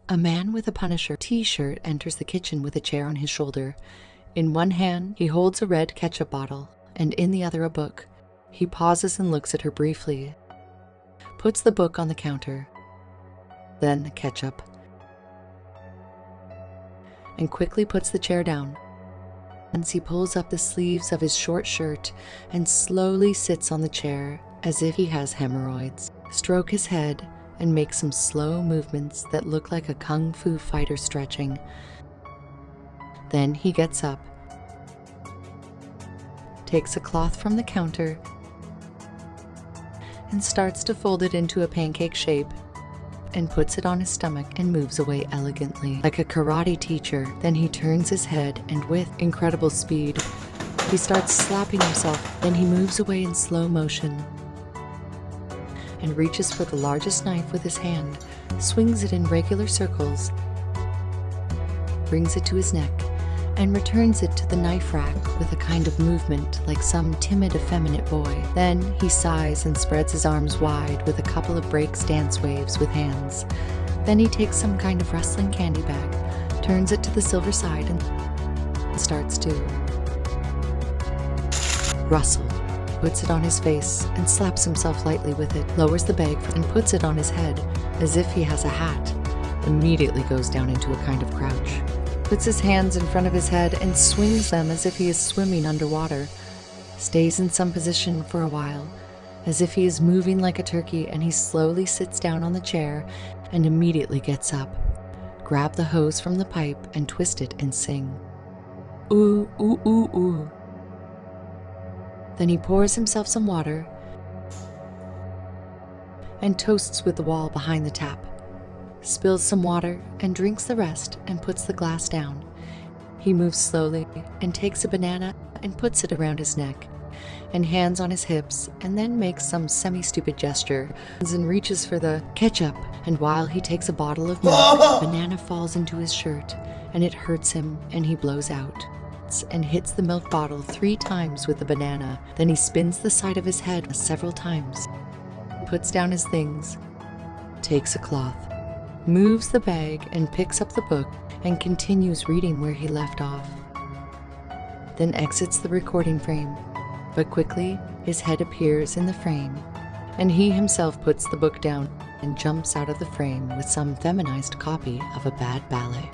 A man with a Punisher t-shirt enters the kitchen with a chair on his shoulder. In one hand, he holds a red ketchup bottle, and in the other a book. He pauses and looks at her briefly, puts the book on the counter, then the ketchup, and quickly puts the chair down. Once he pulls up the sleeves of his short shirt and slowly sits on the chair as if he has hemorrhoids, stroke his head, and make some slow movements that look like a kung fu fighter stretching. Then he gets up, takes a cloth from the counter, and starts to fold it into a pancake shape, and puts it on his stomach and moves away elegantly, like a karate teacher. Then he turns his head and with incredible speed, he starts slapping himself. Then he moves away in slow motion and reaches for the largest knife with his hand, swings it in regular circles, brings it to his neck, and returns it to the knife rack with a kind of movement like some timid, effeminate boy. Then he sighs and spreads his arms wide with a couple of breaks dance waves with hands. Then he takes some kind of wrestling candy bag, turns it to the silver side, and starts to rustle, puts it on his face and slaps himself lightly with it, lowers the bag and puts it on his head as if he has a hat, immediately goes down into a kind of crouch, puts his hands in front of his head and swings them as if he is swimming underwater, stays in some position for a while, as if he is moving like a turkey, and he slowly sits down on the chair and immediately gets up, grab the hose from the pipe and twist it and sing, ooh, ooh, ooh, ooh. Then he pours himself some water and toasts with the wall behind the tap, spills some water and drinks the rest and puts the glass down. He moves slowly and takes a banana and puts it around his neck and hands on his hips, and then makes some semi-stupid gesture and reaches for the ketchup. And while he takes a bottle of milk, the banana falls into his shirt and it hurts him, and he blows out and hits the milk bottle 3 times with the banana. Then he spins the side of his head several times, puts down his things, takes a cloth, moves the bag and picks up the book and continues reading where he left off. Then exits the recording frame, but quickly his head appears in the frame, and he himself puts the book down and jumps out of the frame with some feminized copy of a bad ballet.